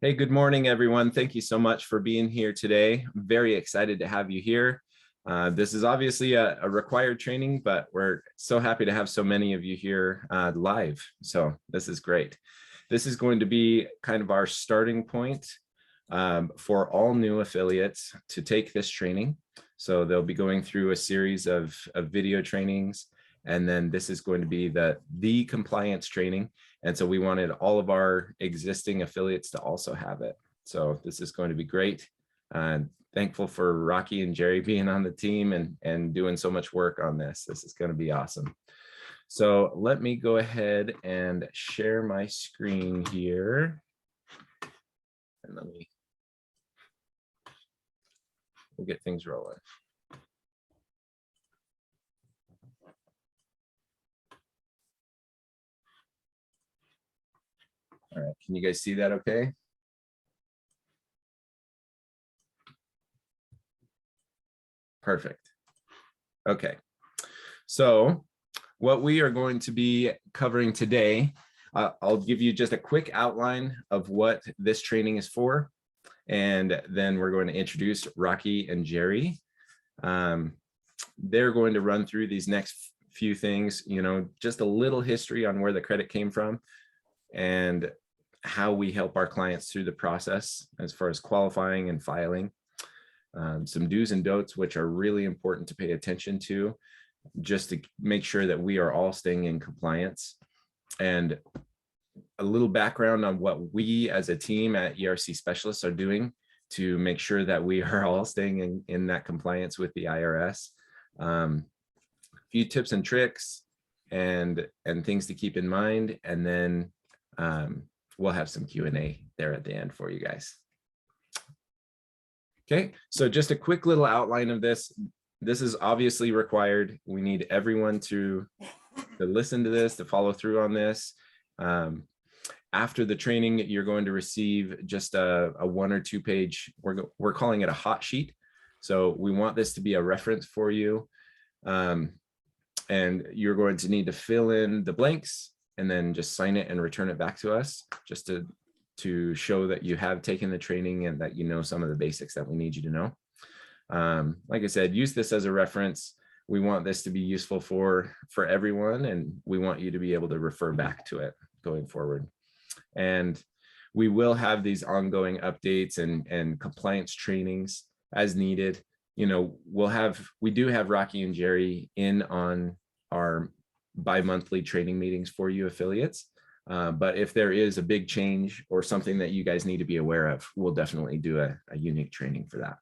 Hey, good morning, everyone. Thank you so much for being here today. I'm very excited to have you here. This is obviously a required training, but we're so happy to have so many of you here live. So this is great. This is going to be kind of our starting point for all new affiliates to take this training. So they'll be going through a series of video trainings, and then this is going to be the compliance training. And so we wanted all of our existing affiliates to also have it. So this is going to be great. Thankful for Rocky and Jerry being on the team and doing so much work on this. This is going to be awesome. So let me go ahead and share my screen here. And we'll get things rolling. All right, can you guys see that okay? Perfect. Okay, so what we are going to be covering today, I'll give you just a quick outline of what this training is for, and then we're going to introduce Rocky and Jerry. They're going to run through these next few things, just a little history on where the credit came from and how we help our clients through the process as far as qualifying and filing. Some do's and don'ts, which are really important to pay attention to, just to make sure that we are all staying in compliance. And a little background on what we as a team at ERC Specialists are doing to make sure that we are all staying in that compliance with the IRS. A few tips and tricks and things to keep in mind. And then we'll have some Q&A there at the end for you guys. Okay, so just a quick little outline of this. This is obviously required. We need everyone to listen to this, to follow through on this. After the training, you're going to receive just a 1 or 2 page, we're calling it a hot sheet. So we want this to be a reference for you. And you're going to need to fill in the blanks and then just sign it and return it back to us, just to show that you have taken the training and that you know some of the basics that we need you to know. Like I said, use this as a reference. We want this to be useful for everyone, and we want you to be able to refer back to it going forward. And we will have these ongoing updates and compliance trainings as needed. We do have Rocky and Jerry in on our bi-monthly training meetings for you affiliates. But if there is a big change or something that you guys need to be aware of, we'll definitely do a unique training for that.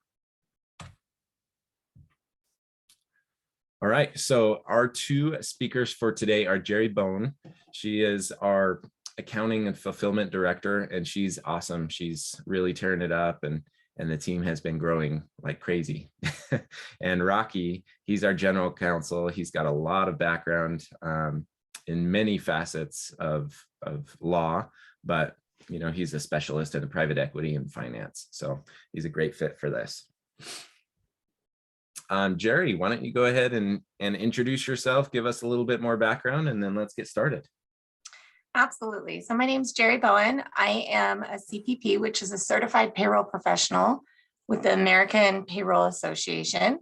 All right, so our 2 speakers for today are Jerry Bone. She is our accounting and fulfillment director, and she's awesome. She's really tearing it up, and the team has been growing like crazy. And Rocky, he's our general counsel. He's got a lot of background in many facets of law, but he's a specialist in private equity and finance. So he's a great fit for this. Jerry, why don't you go ahead and introduce yourself, give us a little bit more background, and then let's get started. Absolutely. So my name is Jerry Bowen. I am a CPP, which is a certified payroll professional with the American Payroll Association.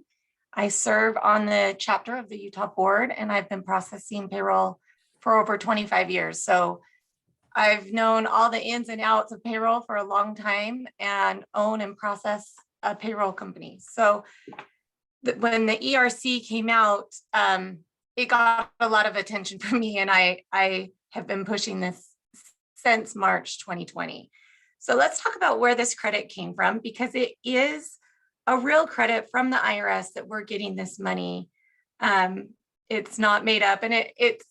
I serve on the chapter of the Utah board, and I've been processing payroll for over 25 years. So I've known all the ins and outs of payroll for a long time and own and process a payroll company. So when the ERC came out, it got a lot of attention from me, and I have been pushing this since March 2020. So let's talk about where this credit came from, because it is a real credit from the IRS that we're getting this money. It's not made up, and it's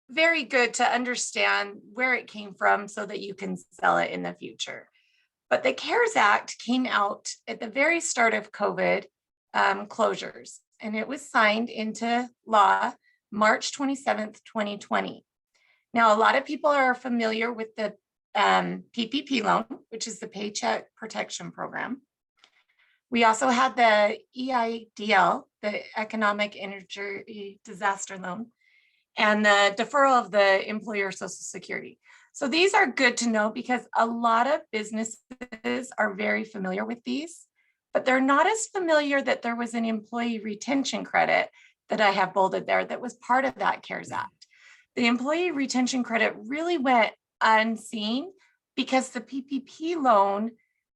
very good to understand where it came from so that you can sell it in the future. But the CARES Act came out at the very start of COVID closures, and it was signed into law March 27th, 2020. Now, a lot of people are familiar with the PPP loan, which is the Paycheck Protection Program. We also had the EIDL, the Economic Energy Disaster Loan. and the deferral of the employer Social Security. So these are good to know because a lot of businesses are very familiar with these, but they're not as familiar that there was an employee retention credit that I have bolded there that was part of that CARES Act. The employee retention credit really went unseen because the PPP loan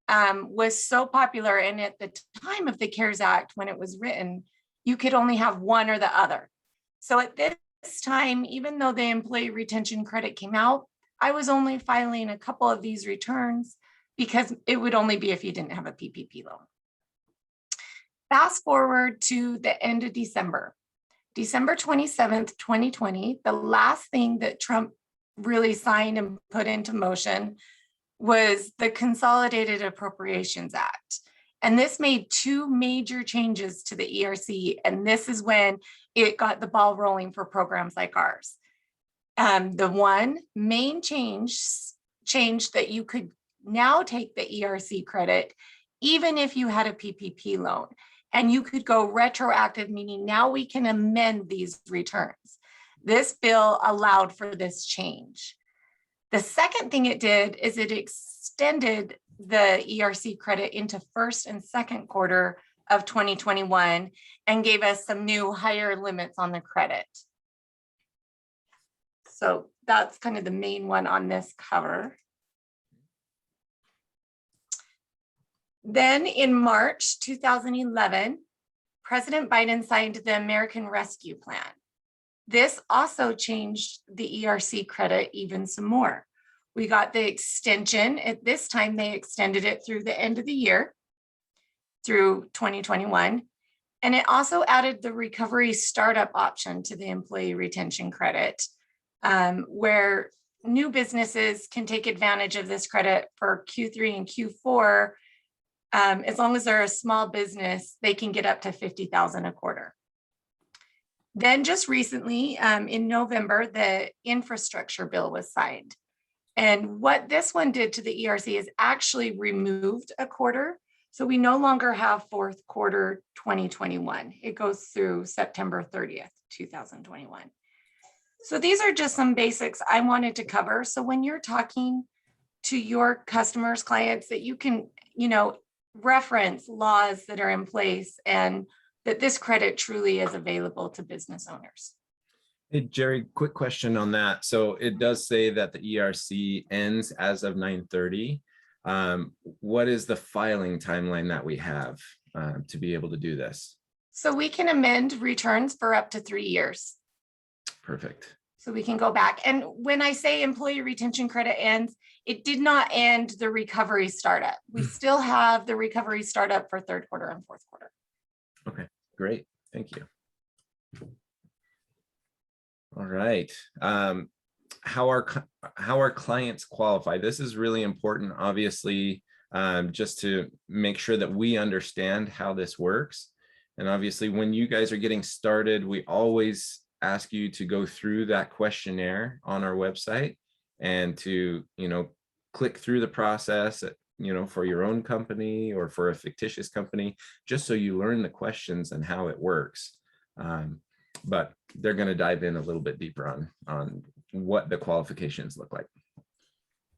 was so popular. And at the time of the CARES Act, when it was written, you could only have one or the other. So at this time, even though the employee retention credit came out, I was only filing a couple of these returns because it would only be if you didn't have a PPP loan. Fast forward to the end of December 27th, 2020, the last thing that Trump really signed and put into motion was the Consolidated Appropriations Act. And this made two major changes to the ERC. And this is when it got the ball rolling for programs like ours. The one main change that you could now take the ERC credit, even if you had a PPP loan, and you could go retroactive, meaning now we can amend these returns. This bill allowed for this change. The second thing it did is it extended the ERC credit into first and second quarter of 2021 and gave us some new higher limits on the credit. So that's kind of the main one on this cover. Then in March 2011, President Biden signed the American Rescue Plan. This also changed the ERC credit even some more. We got the extension. At this time, they extended it through the end of the year, through 2021. And it also added the recovery startup option to the employee retention credit, where new businesses can take advantage of this credit for Q3 and Q4. As long as they're a small business, they can get up to $50,000 a quarter. Then just recently, in November, the infrastructure bill was signed. And what this one did to the ERC is actually removed a quarter. So we no longer have fourth quarter 2021. It goes through September 30th, 2021. So these are just some basics I wanted to cover. So when you're talking to your customers, clients, that you can, reference laws that are in place and that this credit truly is available to business owners. Hey, Jerry, quick question on that. So it does say that the ERC ends as of 9/30. What is the filing timeline that we have to be able to do this? So we can amend returns for up to 3 years. Perfect. So we can go back. And when I say employee retention credit ends, it did not end the recovery startup. We still have the recovery startup for third quarter and fourth quarter. Okay, great. Thank you. All right. How are clients qualified? This is really important, obviously, just to make sure that we understand how this works. And obviously, when you guys are getting started, we always ask you to go through that questionnaire on our website and to, click through the process, for your own company or for a fictitious company, just so you learn the questions and how it works. But they're going to dive in a little bit deeper on what the qualifications look like.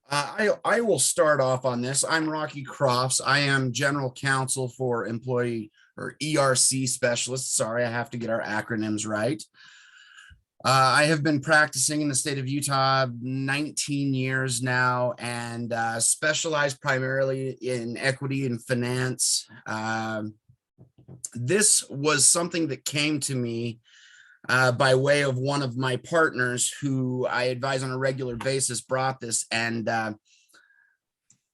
I will start off on this. I'm Rocky Crofts. I am general counsel for employee or ERC specialists. Sorry, I have to get our acronyms right. I have been practicing in the state of Utah 19 years now and specialized primarily in equity and finance. This was something that came to me by way of one of my partners who I advise on a regular basis brought this, and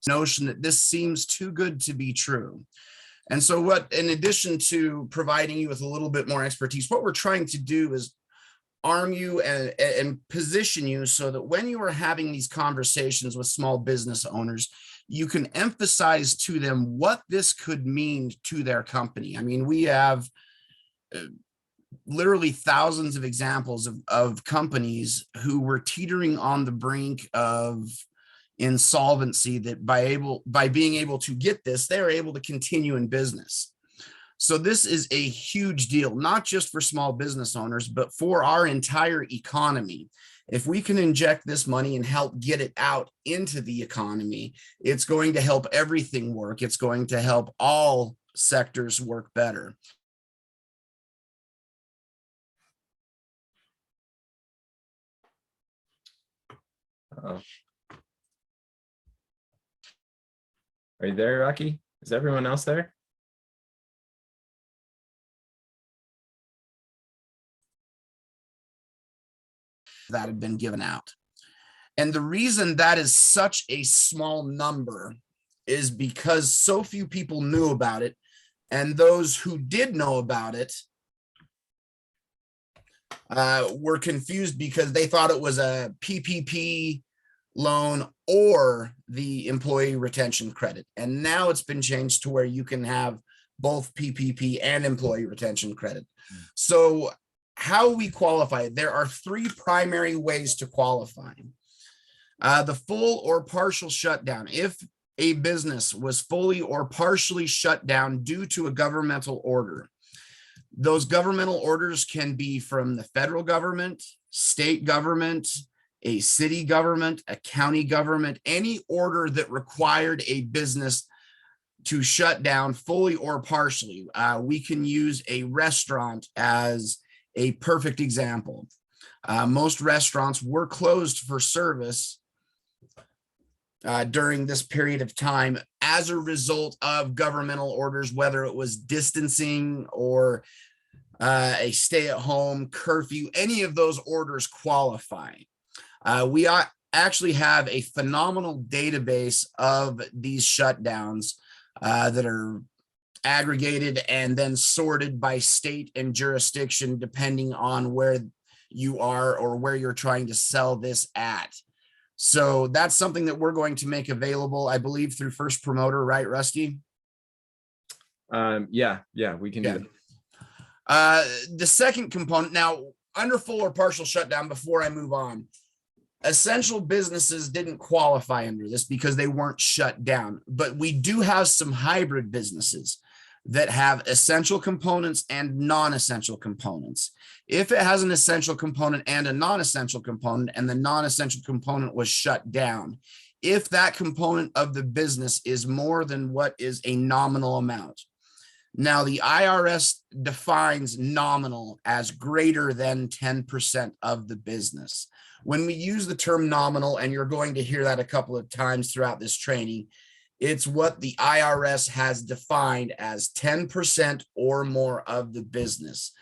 notion that this seems too good to be true. And so in addition to providing you with a little bit more expertise, what we're trying to do is arm you and position you so that when you are having these conversations with small business owners, you can emphasize to them what this could mean to their company. I mean, we have literally thousands of examples of companies who were teetering on the brink of insolvency that by being able to get this, they're able to continue in business. So this is a huge deal, not just for small business owners, but for our entire economy. If we can inject this money and help get it out into the economy, it's going to help everything work. It's going to help all sectors work better. Are you there, Rocky? Is everyone else there? That had been given out. And the reason that is such a small number is because so few people knew about it. And those who did know about it were confused because they thought it was a PPP loan or the employee retention credit. And now it's been changed to where you can have both PPP and employee retention credit. So how we qualify, there are three primary ways to qualify. The full or partial shutdown. If a business was fully or partially shut down due to a governmental order, those governmental orders can be from the federal government, state government, a city government, a county government, any order that required a business to shut down fully or partially. We can use a restaurant as a perfect example. Most restaurants were closed for service during this period of time as a result of governmental orders, whether it was distancing or a stay-at-home curfew. Any of those orders qualify. We actually have a phenomenal database of these shutdowns that are aggregated and then sorted by state and jurisdiction, depending on where you are or where you're trying to sell this at. So that's something that we're going to make available, I believe, through First Promoter, right, Rusty? Yeah, we can do that. The second component, now under full or partial shutdown, before I move on, essential businesses didn't qualify under this because they weren't shut down, but we do have some hybrid businesses that have essential components and non-essential components. If it has an essential component and a non-essential component, and the non-essential component was shut down, if that component of the business is more than what is a nominal amount. Now, the IRS defines nominal as greater than 10% of the business. When we use the term nominal, and you're going to hear that a couple of times throughout this training, it's what the IRS has defined as 10% or more of the business.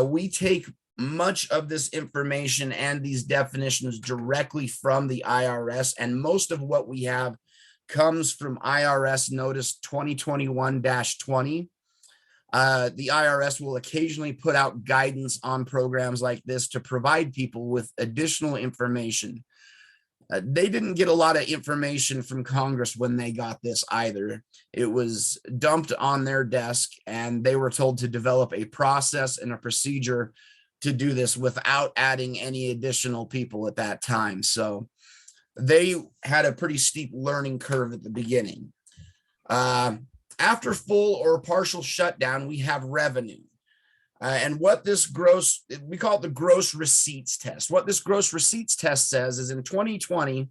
We take much of this information and these definitions directly from the IRS, and most of what we have comes from IRS Notice 2021-20. The IRS will occasionally put out guidance on programs like this to provide people with additional information. They didn't get a lot of information from Congress when they got this either. It was dumped on their desk, and they were told to develop a process and a procedure to do this without adding any additional people at that time. So they had a pretty steep learning curve at the beginning. After full or partial shutdown, we have revenue. And what this gross, we call it the gross receipts test. What this gross receipts test says is in 2020,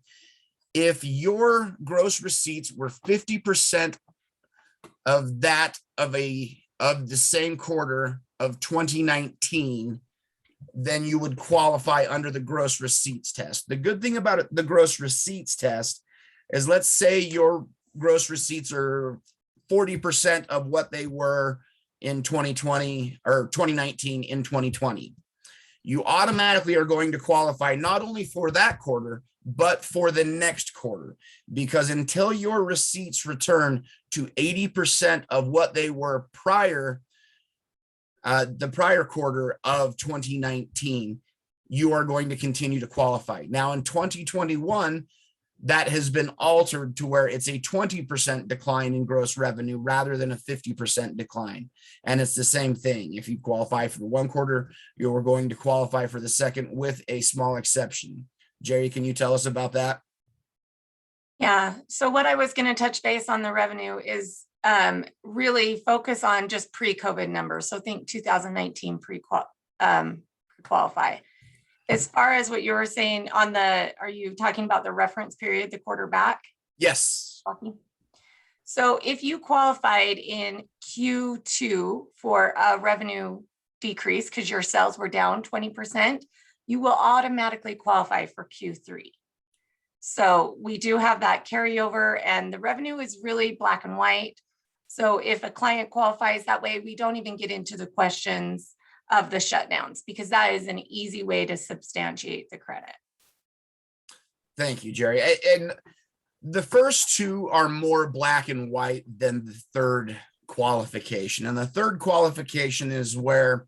if your gross receipts were 50% of that of the same quarter of 2019, then you would qualify under the gross receipts test. The good thing about the gross receipts test is, let's say your gross receipts are 40% of what they were in 2020 or 2019 in 2020. You automatically are going to qualify not only for that quarter, but for the next quarter, because until your receipts return to 80% of what they were prior, the prior quarter of 2019, you are going to continue to qualify. Now in 2021, that has been altered to where it's a 20% decline in gross revenue rather than a 50% decline. And it's the same thing. If you qualify for the one quarter, you're going to qualify for the second with a small exception. Jerry, can you tell us about that? Yeah, so what I was going to touch base on the revenue is really focus on just pre-COVID numbers. So think 2019 pre-qualify. As far as what you were saying on are you talking about the reference period, the quarter back? Yes. So if you qualified in Q2 for a revenue decrease because your sales were down 20%, you will automatically qualify for Q3. So we do have that carryover, and the revenue is really black and white. So if a client qualifies that way, we don't even get into the questions of the shutdowns, because that is an easy way to substantiate the credit. Thank you, Jerry. And the first two are more black and white than the third qualification. And the third qualification is where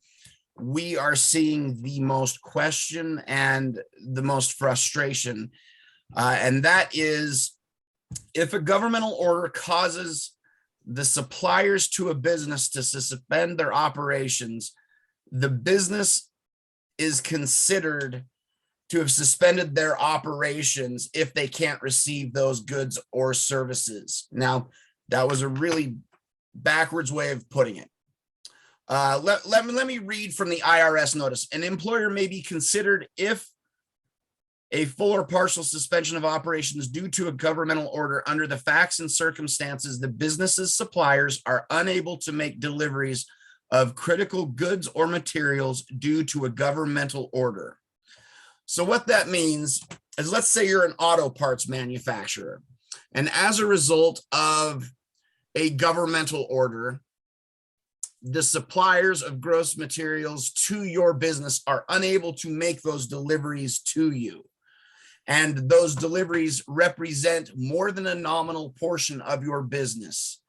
we are seeing the most question and the most frustration. And that is if a governmental order causes the suppliers to a business to suspend their operations, the business is considered to have suspended their operations if they can't receive those goods or services. Now, that was a really backwards way of putting it. Let me read from the IRS notice. An employer may be considered if a full or partial suspension of operations due to a governmental order under the facts and circumstances the business's suppliers are unable to make deliveries of critical goods or materials due to a governmental order. So what that means is, let's say you're an auto parts manufacturer, and as a result of a governmental order, the suppliers of gross materials to your business are unable to make those deliveries to you. And those deliveries represent more than a nominal portion of your business.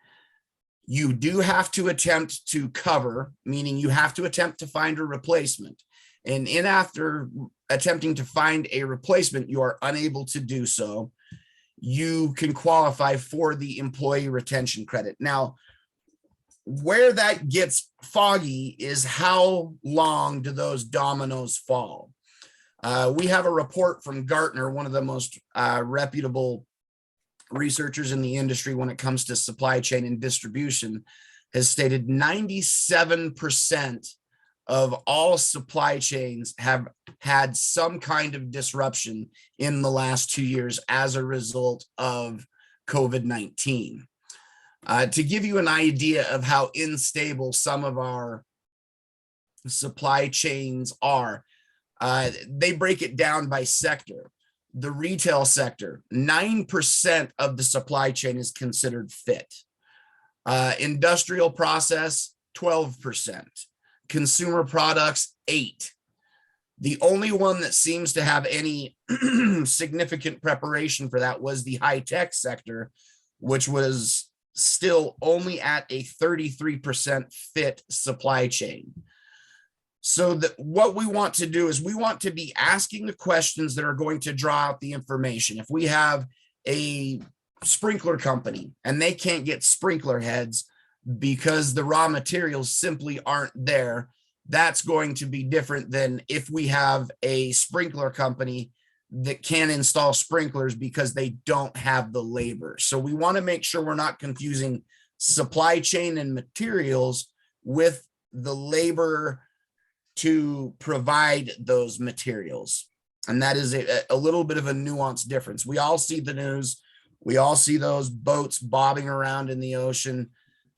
You do have to attempt to cover, meaning you have to attempt to find a replacement. And after attempting to find a replacement, you are unable to do so, you can qualify for the employee retention credit. Now, where that gets foggy is how long do those dominoes fall? We have a report from Gartner, one of the most reputable researchers in the industry when it comes to supply chain and distribution, has stated 97% of all supply chains have had some kind of disruption in the last 2 years as a result of COVID-19. To give you an idea of how unstable some of our supply chains are, they break it down by sector. The retail sector, 9% of the supply chain is considered fit. Industrial process, 12%. Consumer products, 8%. The only one that seems to have any significant preparation for that was the high-tech sector, which was still only at a 33% fit supply chain. So that what we want to do is we want to be asking the questions that are going to draw out the information. If we have a sprinkler company and they can't get sprinkler heads because the raw materials simply aren't there, that's going to be different than if we have a sprinkler company that can install sprinklers because they don't have the labor. So we want to make sure we're not confusing supply chain and materials with the labor to provide those materials. And that is a little bit of a nuanced difference. We all see the news. We all see those boats bobbing around in the ocean,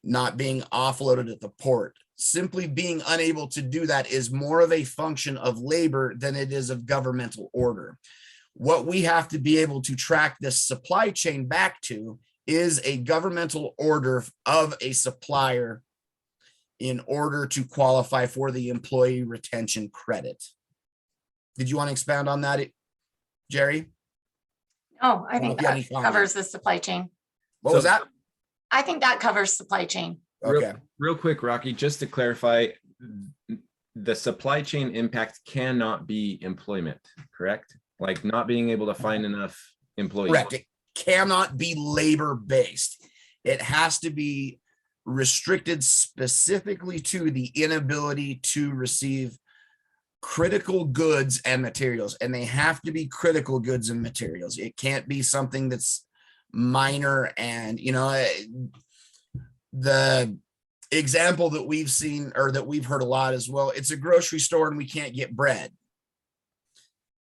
not being offloaded at the port. Simply being unable to do that is more of a function of labor than it is of governmental order. What we have to be able to track this supply chain back to is a governmental order of a supplier in order to qualify for the employee retention credit. Did you want to expound on that, Jerry? Oh, I think that covers the supply chain. What was that? I think that covers supply chain. Okay. Real quick, Rocky, just to clarify, the supply chain impact cannot be employment, correct? Like not being able to find enough employees. Correct. It cannot be labor-based. It has to be restricted specifically to the inability to receive critical goods and materials, and they have to be critical goods and materials. It can't be something that's minor. And The example that we've seen or that we've heard a lot as well, it's a grocery store and we can't get bread.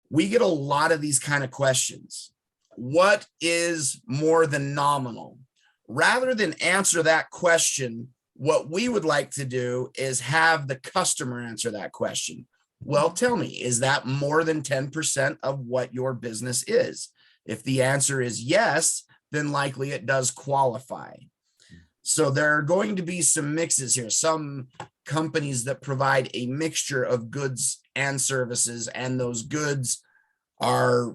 We get a lot of these kind of questions. What is more than nominal? Rather than answer that question, what we would like to do is have the customer answer that question. Well, tell me, is that more than 10% of what your business is? If the answer is yes, then likely it does qualify. So there are going to be some mixes here. Some companies that provide a mixture of goods and services, and those goods are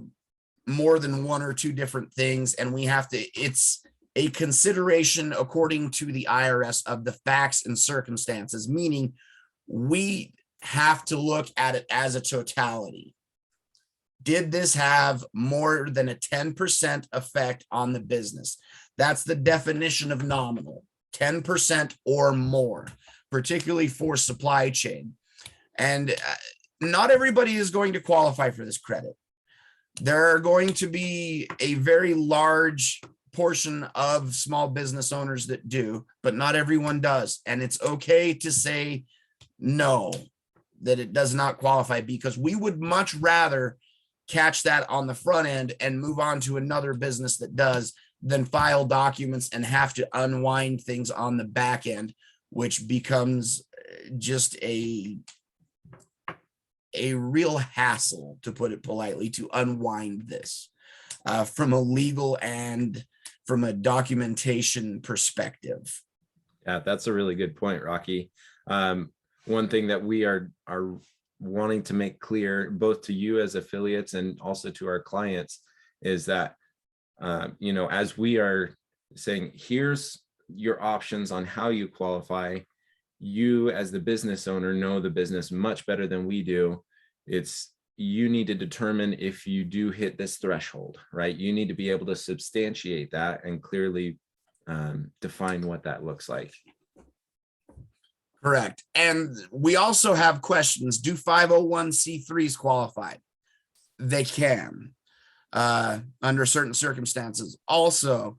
more than one or two different things. And we have to, it's a consideration according to the IRS of the facts and circumstances, meaning we have to look at it as a totality. Did this have more than a 10% effect on the business? That's the definition of nominal, 10% or more, particularly for supply chain. And not everybody is going to qualify for this credit. There are going to be a very large portion of small business owners that do, but not everyone does. And it's okay to say no, that it does not qualify, because we would much rather catch that on the front end and move on to another business that does, than file documents and have to unwind things on the back end, which becomes just a real hassle, to put it politely, to unwind this from a legal and from a documentation perspective. Yeah, that's a really good point, Rocky. One thing that we are wanting to make clear, both to you as affiliates and also to our clients, is that as we are saying, here's your options on how you qualify, you as the business owner know the business much better than we do. You need to determine if you do hit this threshold, right? You need to be able to substantiate that and clearly define what that looks like. Correct. And we also have questions. Do 501c3s qualify? They can, under certain circumstances. Also,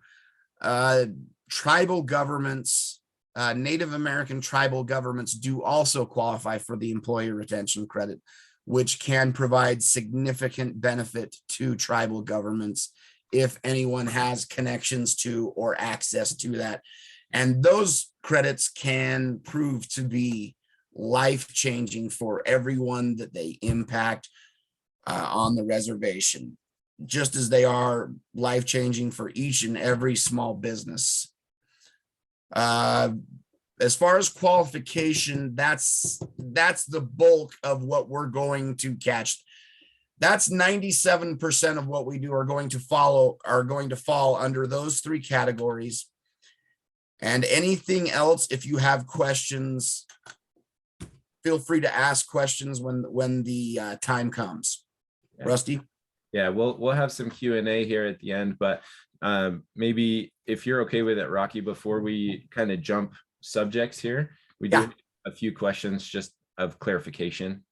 tribal governments, Native American tribal governments do also qualify for the employee retention credit, which can provide significant benefit to tribal governments if anyone has connections to or access to that. And those credits can prove to be life-changing for everyone that they impact on the reservation, just as they are life-changing for each and every small business. As far as qualification, that's the bulk of what we're going to catch. That's 97% of what we do are going to fall under those three categories. And anything else, if you have questions, feel free to ask questions when the time comes. Yeah. Rusty? Yeah, we'll have some Q&A here at the end, but maybe if you're okay with it, Rocky, before we kind of jump subjects here, we do have a few questions just of clarification.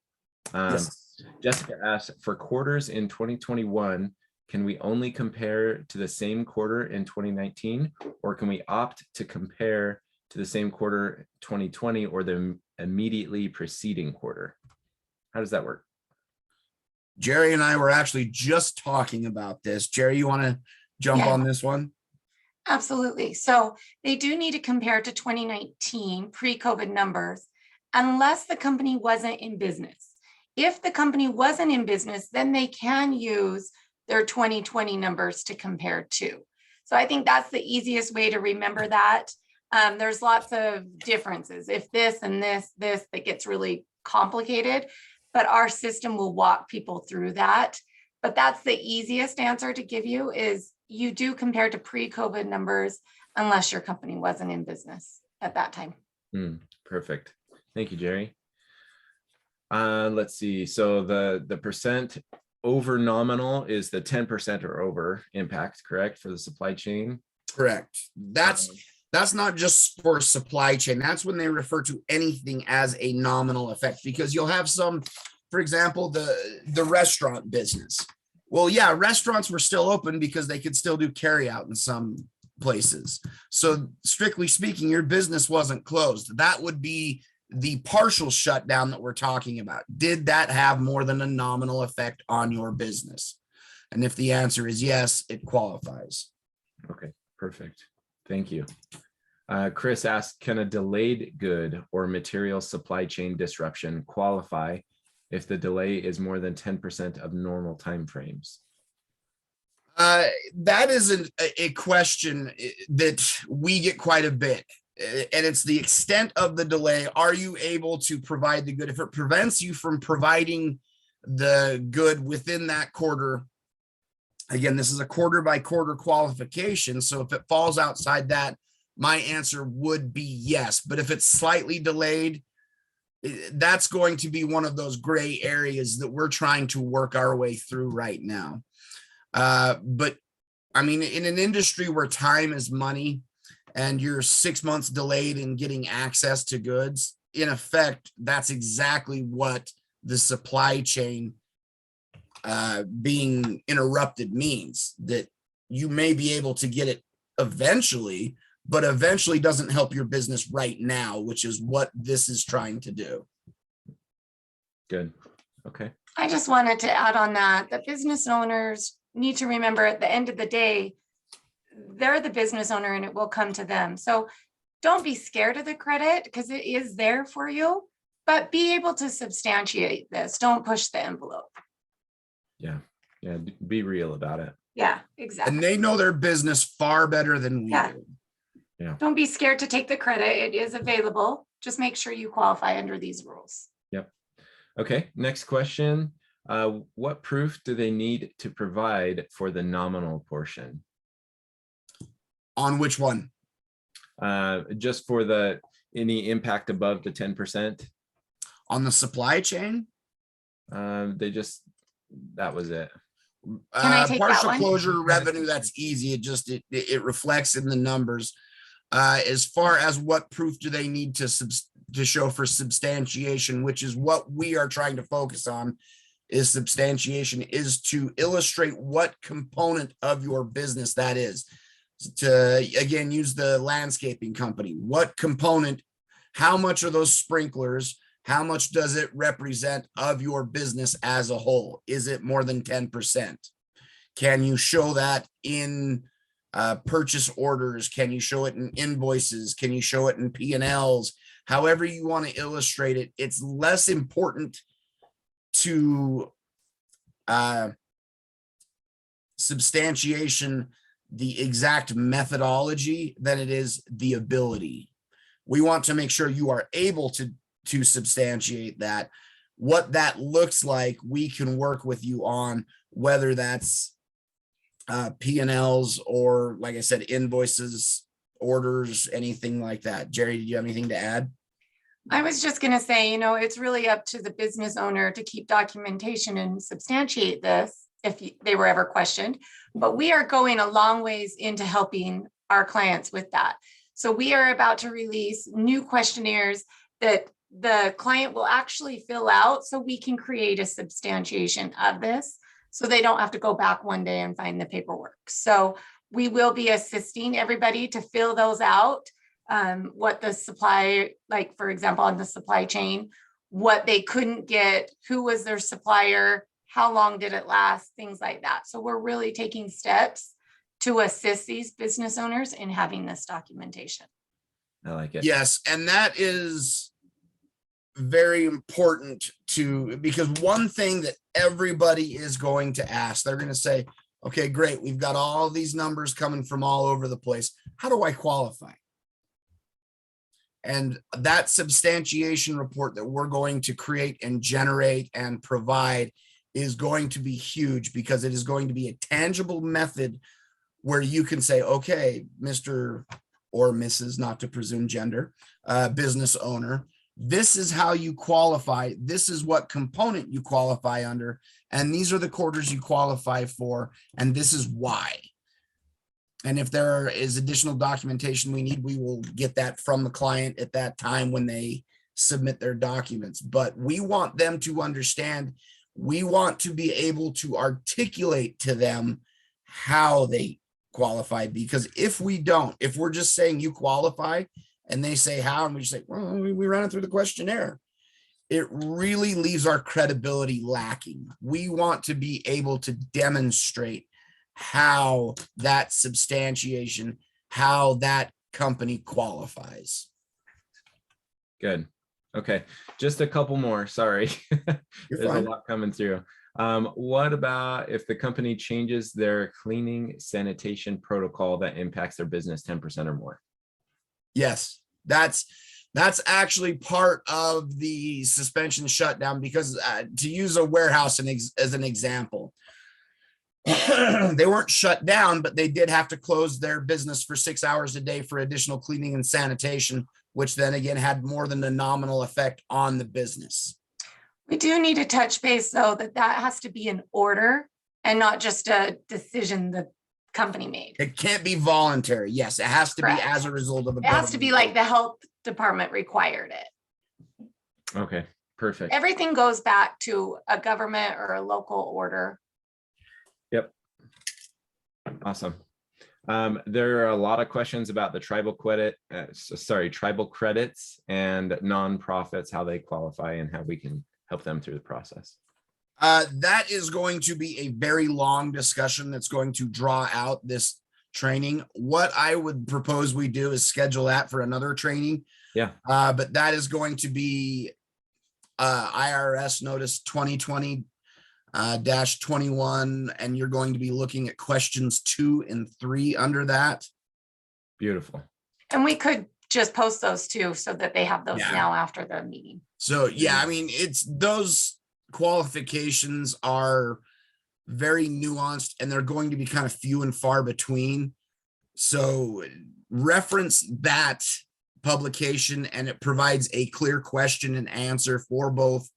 Yes. Jessica asked, for quarters in 2021, can we only compare to the same quarter in 2019, or can we opt to compare to the same quarter 2020 or the immediately preceding quarter? How does that work? Jerry and I were actually just talking about this. Jerry, you want to jump on this one? Absolutely. So they do need to compare to 2019 pre-COVID numbers, unless the company wasn't in business. If the company wasn't in business, then they can use their 2020 numbers to compare to. So I think that's the easiest way to remember that. There's lots of differences. If this and this, that gets really complicated, but our system will walk people through that. But that's the easiest answer to give you, is you do compare to pre-COVID numbers unless your company wasn't in business at that time. Perfect. Thank you, Jerry. Let's see. So the percent over nominal is the 10% or over impact, correct, for the supply chain? Correct. That's not just for supply chain. That's when they refer to anything as a nominal effect, because you'll have some, for example, the restaurant business. Well, yeah, restaurants were still open because they could still do carry out in some places. So strictly speaking, your business wasn't closed. That would be the partial shutdown that we're talking about. Did that have more than a nominal effect on your business? And if the answer is yes, it qualifies. Okay, perfect. Thank you. Chris asked, can a delayed good or material supply chain disruption qualify if the delay is more than 10% of normal timeframes? That is a question that we get quite a bit. And it's the extent of the delay. Are you able to provide the good? If it prevents you from providing the good within that quarter, again, this is a quarter by quarter qualification. So if it falls outside that, my answer would be yes. But if it's slightly delayed, that's going to be one of those gray areas that we're trying to work our way through right now. But I mean, in an industry where time is money and you're 6 months delayed in getting access to goods, in effect, that's exactly what the supply chain being interrupted means, that you may be able to get it eventually, but eventually doesn't help your business right now, which is what this is trying to do. Good. Okay. I just wanted to add on that business owners need to remember at the end of the day, they're the business owner and it will come to them. So don't be scared of the credit because it is there for you, but be able to substantiate this. Don't push the envelope. Yeah. Yeah. Be real about it. Yeah, exactly. And they know their business far better than we do. Yeah. Don't be scared to take the credit. It is available. Just make sure you qualify under these rules. Yep. Okay. Next question. What proof do they need to provide for the nominal portion? On which one? Just for any impact above the 10%. On the supply chain? That was it. Can I take that Partial one? closure revenue, that's easy. It reflects in the numbers. As far as what proof do they need to show for substantiation, which is what we are trying to focus on, is substantiation, is to illustrate what component of your business that is. To again use the landscaping company, what component, how much are those sprinklers, how much does it represent of your business as a whole? Is it more than 10%? Can you show that in purchase orders? Can you show it in invoices? Can you show it in P&Ls? However you want to illustrate it. It's less important to substantiation the exact methodology than it is the ability. We want to make sure you are able to substantiate that. What that looks like, we can work with you on, whether that's P&Ls or, like I said, invoices, orders, anything like that. Jerry, did you have anything to add? I was just going to say, it's really up to the business owner to keep documentation and substantiate this if they were ever questioned. But we are going a long ways into helping our clients with that. So we are about to release new questionnaires that the client will actually fill out so we can create a substantiation of this so they don't have to go back one day and find the paperwork. So we will be assisting everybody to fill those out. What the supply, like for example, on the supply chain, what they couldn't get, who was their supplier, how long did it last, things like that. So we're really taking steps to assist these business owners in having this documentation. I like it. Yes, and that is very important because one thing that everybody is going to ask, they're going to say, okay, great, we've got all these numbers coming from all over the place. How do I qualify? And that substantiation report that we're going to create and generate and provide is going to be huge, because it is going to be a tangible method where you can say, okay, Mr. or Mrs., not to presume gender, business owner, this is how you qualify. This is what component you qualify under. And these are the quarters you qualify for. And this is why. And if there is additional documentation we need, we will get that from the client at that time when they submit their documents. But we want them to understand, we want to be able to articulate to them how they qualify, because if we don't, if we're just saying you qualify and they say how, and we say, well, we ran it through the questionnaire, it really leaves our credibility lacking. We want to be able to demonstrate how that substantiation, how that company qualifies. Good. Okay, just a couple more. Sorry. You're There's fine. a lot coming through. What about if the company changes their cleaning sanitation protocol that impacts their business 10% or more? Yes, that's actually part of the suspension shutdown, because to use a warehouse as an example, they weren't shut down, but they did have to close their business for 6 hours a day for additional cleaning and sanitation, which then again had more than a nominal effect on the business. We do need to touch base, though, that has to be an order and not just a decision the company made. It can't be voluntary. Yes, it has to be Correct. as a result of a It has to be government- like the health department required it. Okay, perfect. Everything goes back to a government or a local order. Yep. Awesome. There are a lot of questions about the tribal tribal credits and nonprofits, how they qualify and how we can help them through the process. That is going to be a very long discussion that's going to draw out this training. What I would propose we do is schedule that for another training. Yeah. But that is going to be IRS notice 2020 -21, and you're going to be looking at questions 2 and 3 under that. Beautiful. And we could just post those too, so that they have those Yeah. now after the meeting. So yeah, I mean, it's those qualifications are very nuanced and they're going to be kind of few and far between. So reference that publication, and it provides a clear question and answer for both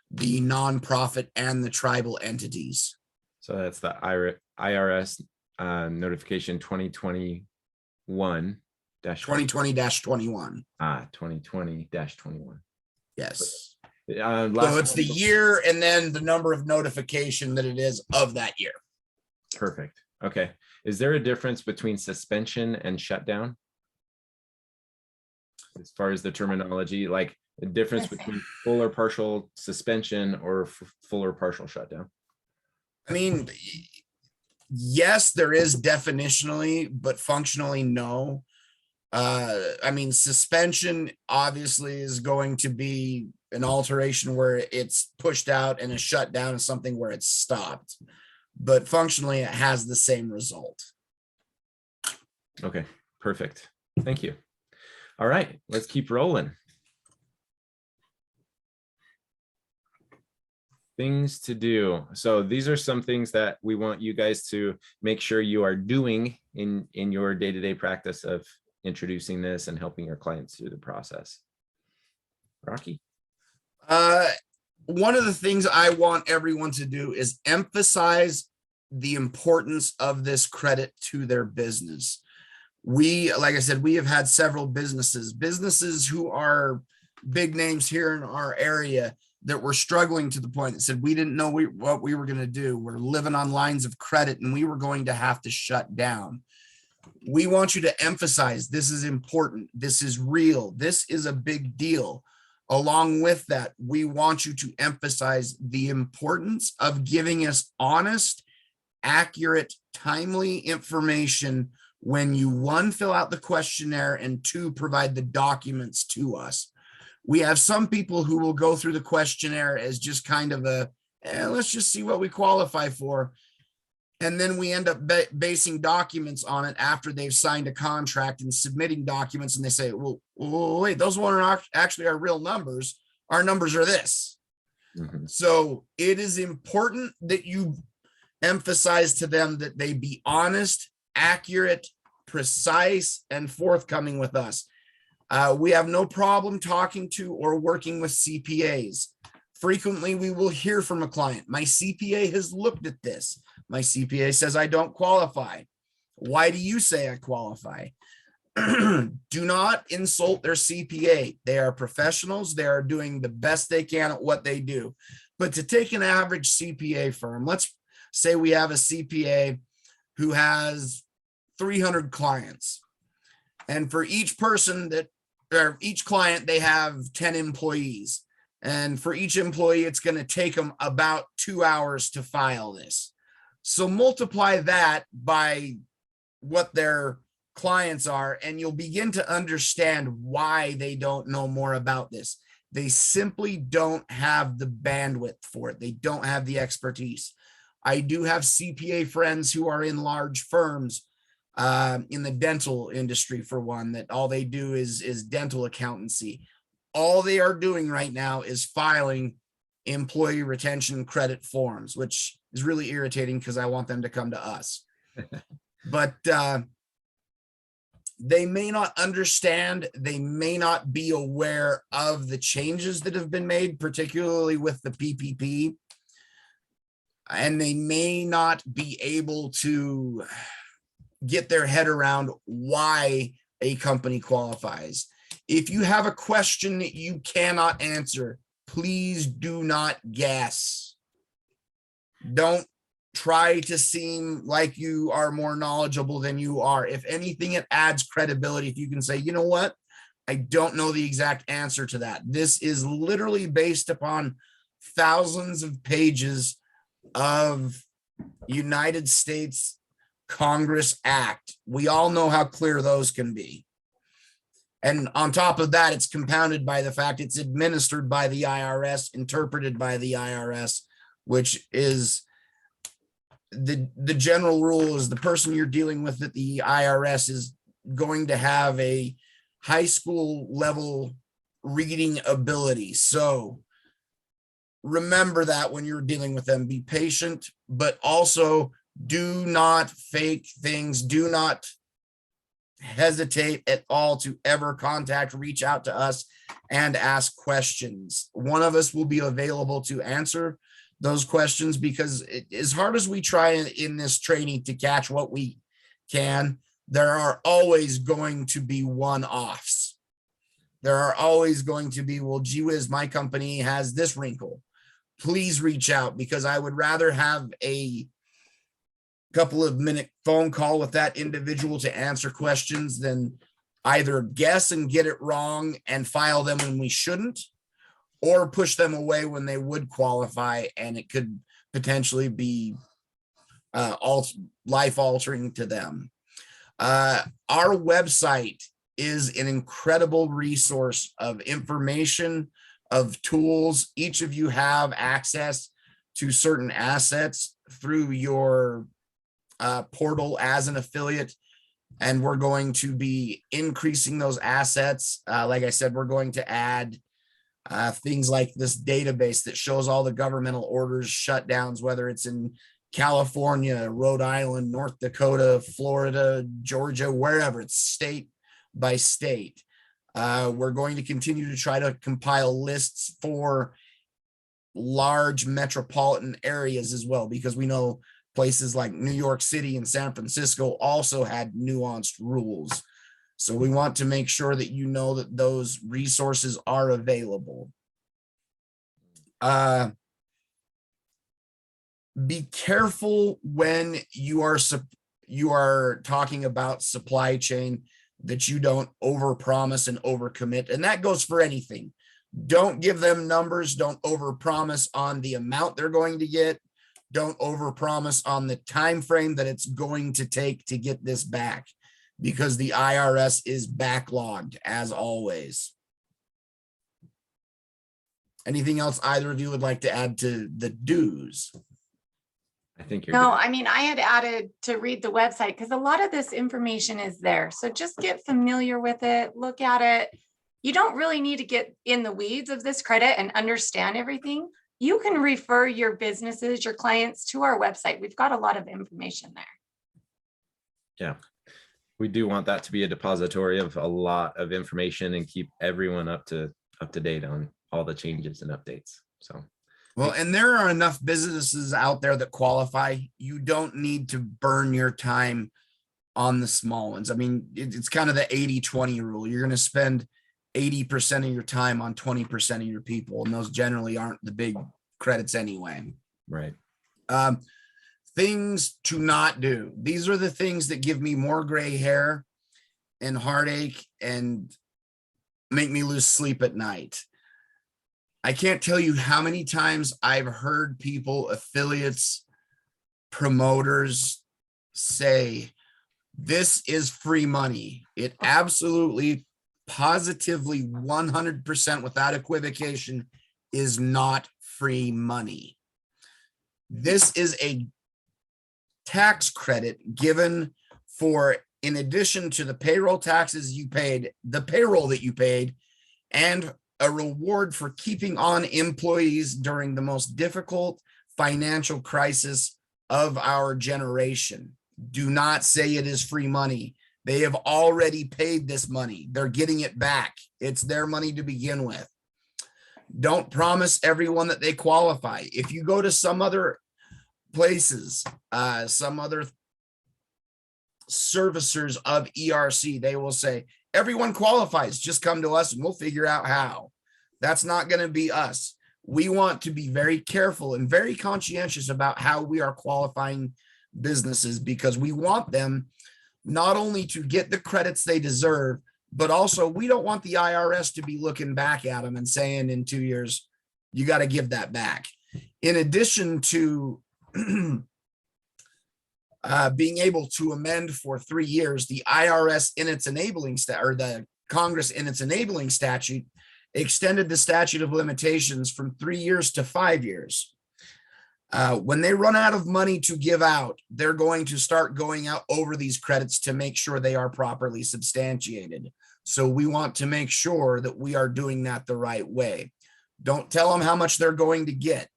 the nonprofit and the tribal entities. So that's the IRS notification 2021 2020-21. 2020-21. Yes. Last So it's the year and then the number of notification that it is of that year. Perfect. Okay. Is there a difference between suspension and shutdown? As far as the terminology, like the difference Yes. between full or partial suspension or full or partial shutdown? I mean, yes, there is definitionally, but functionally, no. I mean, suspension obviously is going to be an alteration where it's pushed out, and a shutdown is something where it's stopped. But functionally, it has the same result. Okay, perfect. Thank you. All right, let's keep rolling. Things to do. So these are some things that we want you guys to make sure you are doing in your day-to-day practice of introducing this and helping your clients through the process. Rocky. One of the things I want everyone to do is emphasize the importance of this credit to their business. Like I said, we have had several businesses who are big names here in our area that were struggling to the point that said, we didn't know what we were going to do. We're living on lines of credit and we were going to have to shut down. We want you to emphasize this is important. This is real. This is a big deal. Along with that, we want you to emphasize the importance of giving us honest, accurate, timely information when you, 1, fill out the questionnaire, and 2, provide the documents to us. We have some people who will go through the questionnaire as just kind of let's just see what we qualify for. And then we end up basing documents on it after they've signed a contract and submitting documents. And they say, well, wait, those weren't actually our real numbers. Our numbers are this. Mm-hmm. So it is important that you emphasize to them that they be honest, accurate, precise, and forthcoming with us. We have no problem talking to or working with CPAs. Frequently, we will hear from a client, my CPA has looked at this. My CPA says I don't qualify. Why do you say I qualify? Do not insult their CPA. They are professionals. They are doing the best they can at what they do. But to take an average CPA firm, let's say we have a CPA who has 300 clients. And for each person or each client, they have 10 employees. And for each employee, it's going to take them about 2 hours to file this. So multiply that by what their clients are, and you'll begin to understand why they don't know more about this. They simply don't have the bandwidth for it. They don't have the expertise. I do have CPA friends who are in large firms, in the dental industry, for one, that all they do is dental accountancy. All they are doing right now is filing employee retention credit forms, which is really irritating because I want them to come to us. But they may not understand, they may not be aware of the changes that have been made, particularly with the PPP, and they may not be able to get their head around why a company qualifies. If you have a question that you cannot answer, please do not guess. Don't try to seem like you are more knowledgeable than you are. If anything, it adds credibility if you can say, you know what, I don't know the exact answer to that. This is literally based upon thousands of pages of United States Congress Act. We all know how clear those can be. And on top of that, it's compounded by the fact it's administered by the IRS, interpreted by the IRS, which is the general rule is the person you're dealing with at the IRS is going to have a high school level reading ability. So remember that when you're dealing with them, be patient, but also do not fake things. Do not hesitate at all to ever reach out to us and ask questions. One of us will be available to answer those questions, because as hard as we try in this training to catch what we can, there are always going to be one-offs. There are always going to be, well, gee whiz, my company has this wrinkle. Please reach out, because I would rather have a couple of minute phone call with that individual to answer questions than either guess and get it wrong and file them when we shouldn't, or push them away when they would qualify and it could potentially be life altering to them. Our website is an incredible resource of information, of tools. Each of you have access to certain assets through your portal as an affiliate, and we're going to be increasing those assets. Like I said, we're going to add things like this database that shows all the governmental orders, shutdowns, whether it's in California, Rhode Island, North Dakota, Florida, Georgia, wherever, it's state by state. We're going to continue to try to compile lists for large metropolitan areas as well, because we know places like New York City and San Francisco also had nuanced rules. So we want to make sure that you know that those resources are available. Be careful when you are talking about supply chain, that you don't overpromise and overcommit. And that goes for anything. Don't give them numbers. Don't overpromise on the amount they're going to get. Don't overpromise on the time frame that it's going to take to get this back, because the IRS is backlogged as always. Anything else either of you would like to add to the do's? I think you're No, good. I mean, I had added to read the website because a lot of this information is there. So just get familiar with it, look at it. You don't really need to get in the weeds of this credit and understand everything. You can refer your businesses, your clients to our website. We've got a lot of information there. Yeah. We do want that to be a depository of a lot of information and keep everyone up to date on all the changes and updates. So, well, and there are enough businesses out there that qualify. You don't need to burn your time on the small ones. I mean, it's kind of the 80-20 rule. You're going to spend 80% of your time on 20% of your people, and those generally aren't the big credits anyway. right. things to not do. These are the things that give me more gray hair and heartache and make me lose sleep at night. I can't tell you how many times I've heard people, affiliates, promoters say, this is free money. It absolutely, positively, 100% without equivocation is not free money. This is a tax credit given for, in addition to the payroll taxes you paid, the payroll that you paid, and a reward for keeping on employees during the most difficult financial crisis of our generation. Do not say it is free money. They have already paid this money. They're getting it back. It's their money to begin with. Don't promise everyone that they qualify. If you go to some other places, some other servicers of ERC, they will say, everyone qualifies, just come to us and we'll figure out how. That's not going to be us. We want to be very careful and very conscientious about how we are qualifying businesses, because we want them not only to get the credits they deserve, but also we don't want the IRS to be looking back at them and saying in 2 years, you got to give that back. In addition to being able to amend for 3 years, the IRS in its enabling or the Congress in its enabling statute extended the statute of limitations from 3 years to 5 years. When they run out of money to give out, they're going to start going out over these credits to make sure they are properly substantiated. So we want to make sure that we are doing that the right way. Don't tell them how much they're going to get.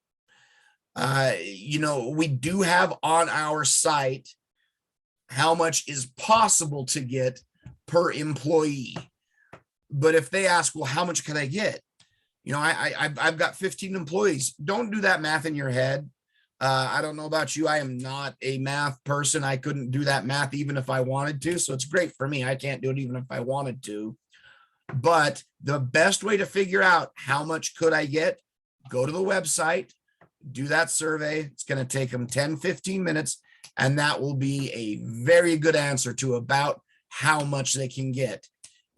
We do have on our site how much is possible to get per employee. But if they ask, well, how much can I get? I've got 15 employees. Don't do that math in your head. I don't know about you. I am not a math person. I couldn't do that math even if I wanted to. So it's great for me. I can't do it even if I wanted to. But the best way to figure out how much could I get, go to the website, do that survey. It's going to take them 10, 15 minutes. And that will be a very good answer to about how much they can get.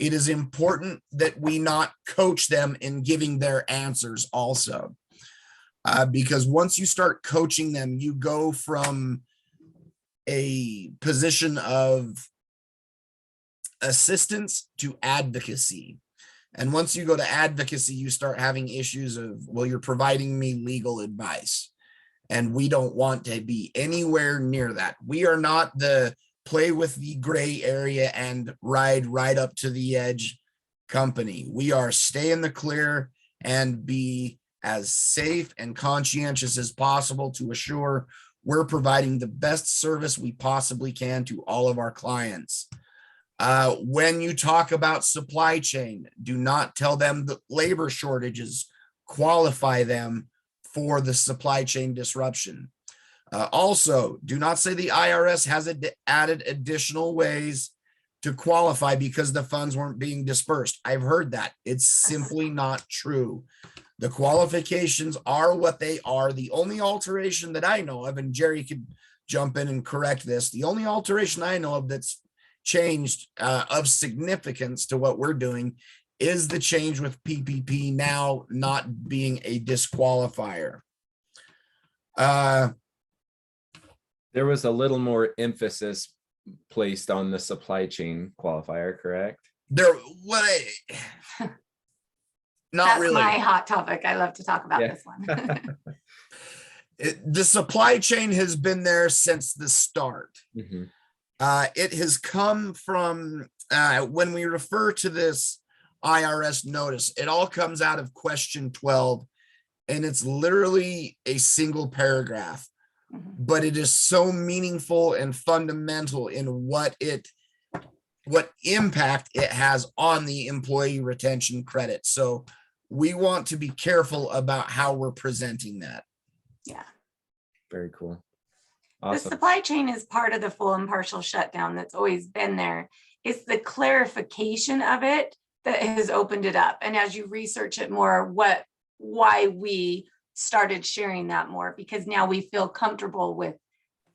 It is important that we not coach them in giving their answers also. Because once you start coaching them, you go from a position of assistance to advocacy. And once you go to advocacy, you start having issues of, well, you're providing me legal advice. And we don't want to be anywhere near that. We are not the play with the gray area and ride right up to the edge company. We are stay in the clear and be as safe and conscientious as possible to assure we're providing the best service we possibly can to all of our clients. When you talk about supply chain, do not tell them that labor shortages qualify them for the supply chain disruption. Also, do not say the IRS has added additional ways to qualify because the funds weren't being dispersed. I've heard that. It's simply not true. The qualifications are what they are. The only alteration that I know of, and Jerry could jump in and correct this, the only alteration I know of that's changed of significance to what we're doing is the change with PPP now not being a disqualifier. There was a little more emphasis placed on the supply chain qualifier, correct? Not That's really. my hot topic. I love to talk about Yeah. this one. The supply chain has been there since the start. Mhm. It has come from when we refer to this IRS notice, it all comes out of question 12, and it's literally a single paragraph, but it is so meaningful and fundamental in what impact it has on the employee retention credit. So we want to be careful about how we're presenting that. Yeah. Very cool. The Awesome. supply chain is part of the full and partial shutdown that's always been there. It's the clarification of it that has opened it up. And as you research it more, why we started sharing that more, because now we feel comfortable with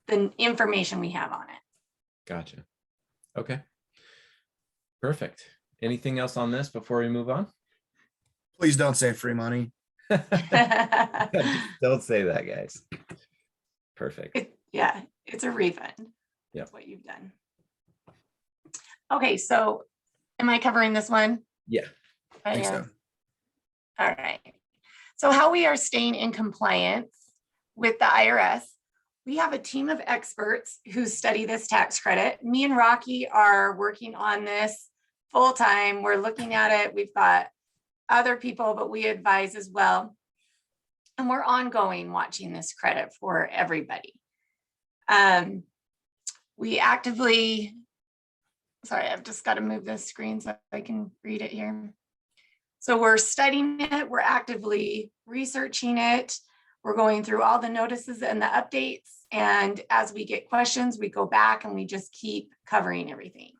the information we have on it. Gotcha. Okay. Perfect. Anything else on this before we move on? Please don't say free money. Don't say that, guys. Perfect. Yeah, it's a refund. Yeah. That's what you've done. Okay, so am I covering this one? Yeah. I think so. All right. So how we are staying in compliance with the IRS, we have a team of experts who study this tax credit. Me and Rocky are working on this full time. We're looking at it. We've got other people, but we advise as well. And we're ongoing watching this credit for everybody. We actively, sorry, I've just got to move this screen so I can read it here. So we're studying it, we're actively researching it. We're going through all the notices and the updates. And as we get questions, we go back and we just keep covering everything.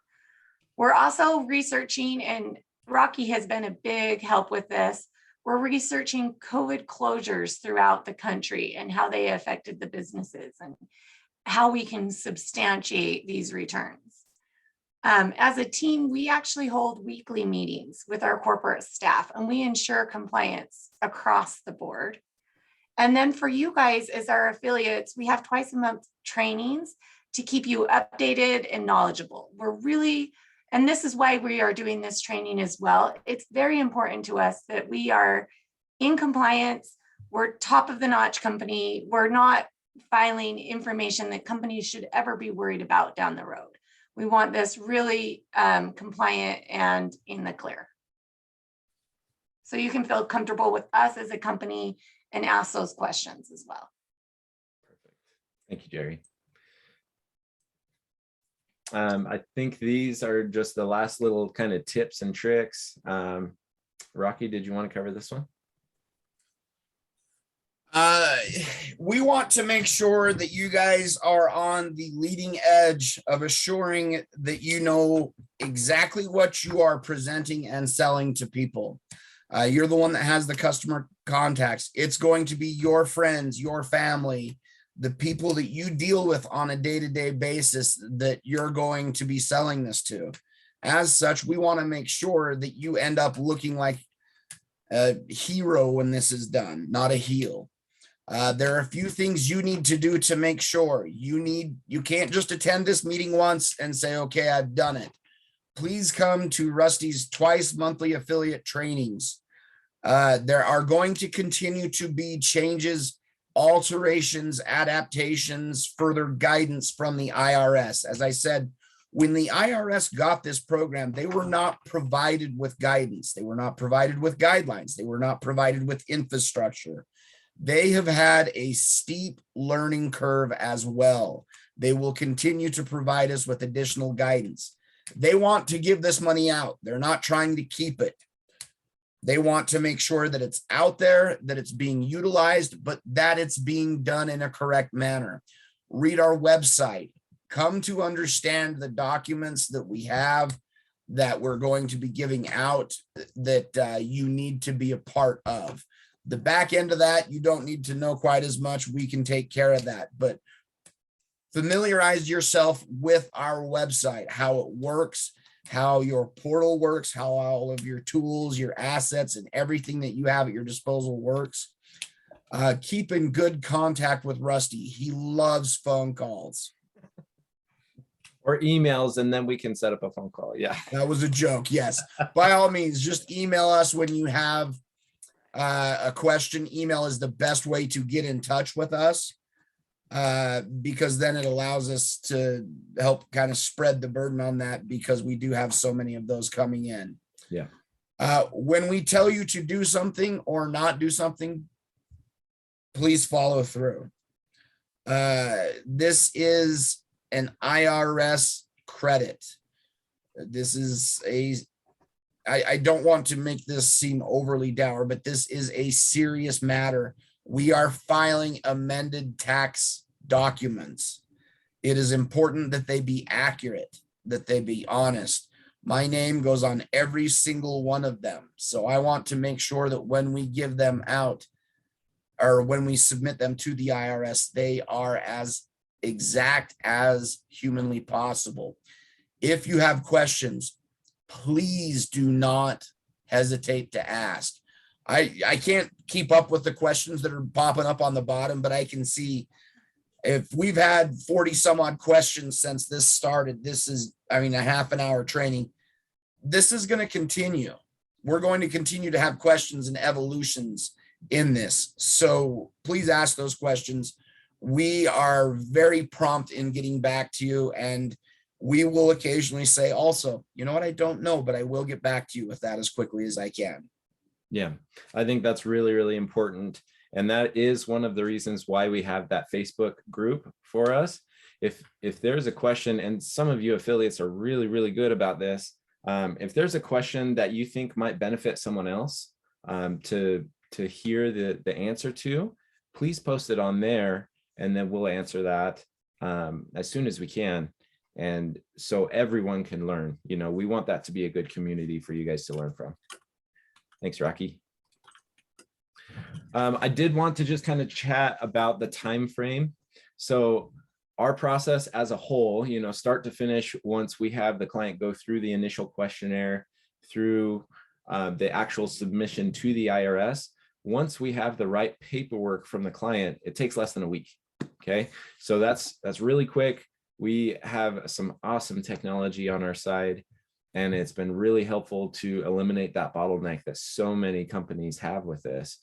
We're also researching, and Rocky has been a big help with this. We're researching COVID closures throughout the country and how they affected the businesses and how we can substantiate these returns. As a team, we actually hold weekly meetings with our corporate staff and we ensure compliance across the board. And then for you guys as our affiliates, we have twice a month trainings to keep you updated and knowledgeable. We're really, and this is why we are doing this training as well. It's very important to us that we are in compliance. We're top of the notch company. We're not filing information that companies should ever be worried about down the road. We want this really compliant and in the clear. So you can feel comfortable with us as a company and ask those questions as well. Perfect. Thank you, Jerry. I think these are just the last little kind of tips and tricks. Rocky, did you want to cover this one? We want to make sure that you guys are on the leading edge of assuring that you know exactly what you are presenting and selling to people. You're the one that has the customer contacts. It's going to be your friends, your family, the people that you deal with on a day-to-day basis that you're going to be selling this to. As such, we want to make sure that you end up looking like a hero when this is done, not a heel. There are a few things you need to do to make sure. You can't just attend this meeting once and say, okay, I've done it. Please come to Rusty's twice monthly affiliate trainings. There are going to continue to be changes, alterations, adaptations, further guidance from the IRS. As I said, when the IRS got this program, they were not provided with guidance. They were not provided with guidelines. They were not provided with infrastructure. They have had a steep learning curve as well. They will continue to provide us with additional guidance. They want to give this money out. They're not trying to keep it. They want to make sure that it's out there, that it's being utilized, but that it's being done in a correct manner. Read our website. Come to understand the documents that we have that we're going to be giving out that you need to be a part of. The back end of that, you don't need to know quite as much. We can take care of that, but familiarize yourself with our website, how it works, how your portal works, how all of your tools, your assets, and everything that you have at your disposal works. Keep in good contact with Rusty. He loves phone calls. Or emails, and then we can set up a phone call. Yeah. That was a joke. Yes. By all means, just email us when you have a question. Email is the best way to get in touch with us because then it allows us to help kind of spread the burden on that because we do have so many of those coming in. Yeah. When we tell you to do something or not do something, please follow through. This is an IRS credit. This is I don't want to make this seem overly dour, but this is a serious matter. We are filing amended tax documents. It is important that they be accurate, that they be honest. My name goes on every single one of them. So I want to make sure that when we give them out or when we submit them to the IRS, they are as exact as humanly possible. If you have questions, please do not hesitate to ask. I can't keep up with the questions that are popping up on the bottom, but I can see if we've had 40 some odd questions since this started, this is, I mean, a half an hour training. This is going to continue. We're going to continue to have questions and evolutions in this. So please ask those questions. We are very prompt in getting back to you, and we will occasionally say also, you know what, I don't know, but I will get back to you with that as quickly as I can. Yeah, I think that's really, really important. And that is one of the reasons why we have that Facebook group for us. If there's a question, and some of you affiliates are really, really good about this, if there's a question that you think might benefit someone else to hear the answer to, please post it on there, and then we'll answer that as soon as we can. And so everyone can learn. You know, we want that to be a good community for you guys to learn from. Thanks, Rocky. I did want to just kind of chat about the time frame. So our process as a whole, you know, start to finish, once we have the client go through the initial questionnaire, through the actual submission to the IRS, once we have the right paperwork from the client, it takes less than a week. Okay, so that's really quick. We have some awesome technology on our side, and it's been really helpful to eliminate that bottleneck that so many companies have with this.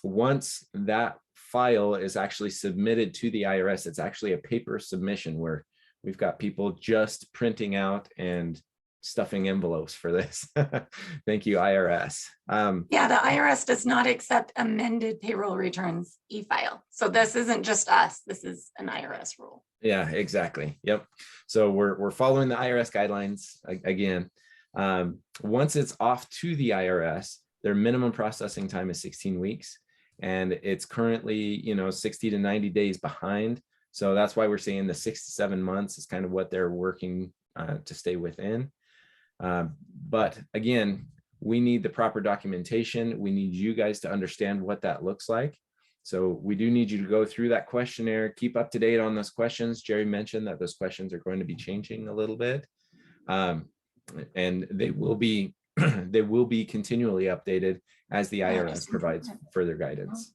Once that file is actually submitted to the IRS, it's actually a paper submission where we've got people just printing out and stuffing envelopes for this. Thank you, IRS. Yeah, the IRS does not accept amended payroll returns e-file. So this isn't just us, this is an IRS rule. Yeah, exactly. Yep. So we're following the IRS guidelines again. Once it's off to the IRS, their minimum processing time is 16 weeks, and it's currently, you know, 60 to 90 days behind. So that's why we're saying the 6 to 7 months is kind of what they're working to stay within. But again, we need the proper documentation. We need you guys to understand what that looks like. So we do need you to go through that questionnaire, keep up to date on those questions. Jerry mentioned that those questions are going to be changing a little bit. And they will be they will be continually updated as the IRS provides further guidance.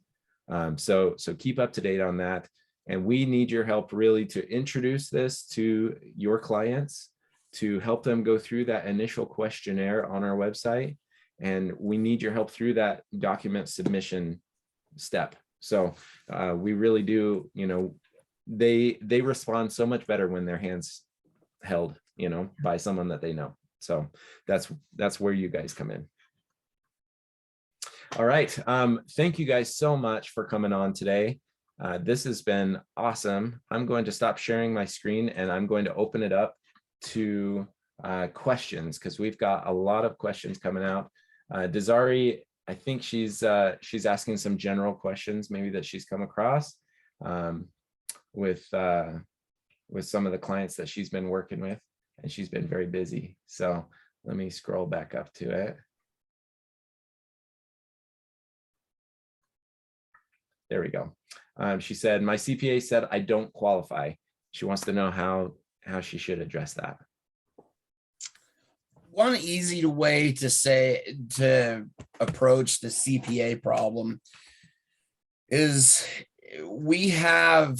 So keep up to date on that. And we need your help really to introduce this to your clients, to help them go through that initial questionnaire on our website. And we need your help through that document submission step. So we really do, you know, they respond so much better when their hands held, you know, by someone that they know. So that's where you guys come in. All right. Thank you guys so much for coming on today. This has been awesome. I'm going to stop sharing my screen, and I'm going to open it up to questions, because we've got a lot of questions coming out. Desari, I think she's asking some general questions maybe that she's come across with some of the clients that she's been working with, and she's been very busy. So let me scroll back up to it. There we go. She said, my CPA said I don't qualify. She wants to know how she should address that. One easy way to approach the CPA problem is we have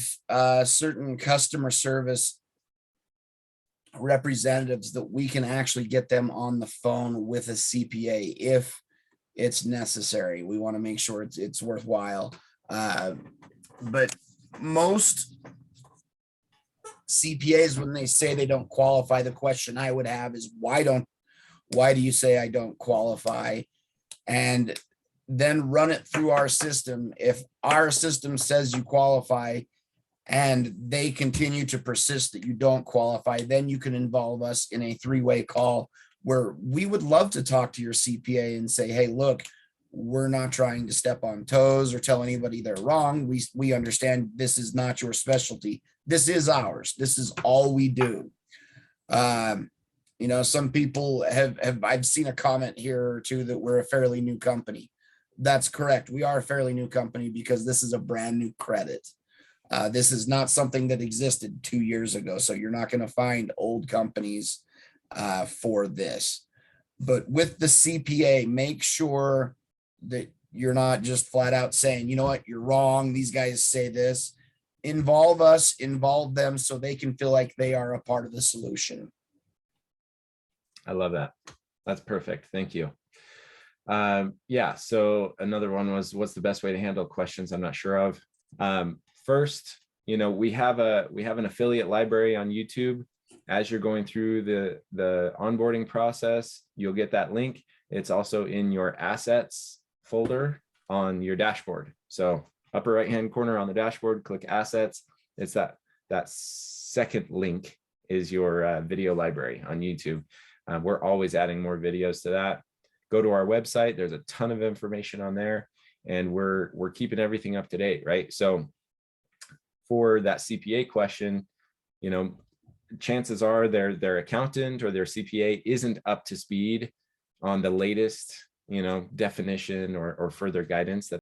certain customer service representatives that we can actually get them on the phone with a CPA if it's necessary. We want to make sure it's worthwhile. But most CPAs, when they say they don't qualify, the question I would have is, why do you say I don't qualify? And then run it through our system. If our system says you qualify and they continue to persist that you don't qualify, then you can involve us in a three-way call where we would love to talk to your CPA and say, hey, look, we're not trying to step on toes or tell anybody they're wrong. We understand this is not your specialty. This is ours. This is all we do. You know, some people I've seen a comment here or two that we're a fairly new company. That's correct. We are a fairly new company because this is a brand new credit. This is not something that existed 2 years ago, so you're not going to find old companies for this. But with the CPA, make sure that you're not just flat out saying, you know what, you're wrong. These guys say this. Involve us, involve them so they can feel like they are a part of the solution. I love that. That's perfect. Thank you. Yeah, so another one was, what's the best way to handle questions I'm not sure of? First, we have an affiliate library on YouTube. As you're going through the onboarding process, you'll get that link. It's also in your assets folder on your dashboard. So upper right-hand corner on the dashboard, click assets. It's that second link is your video library on YouTube. We're always adding more videos to that. Go to our website. There's a ton of information on there, and we're keeping everything up to date, right? So for that CPA question, chances are their accountant or their CPA isn't up to speed on the latest, definition or further guidance that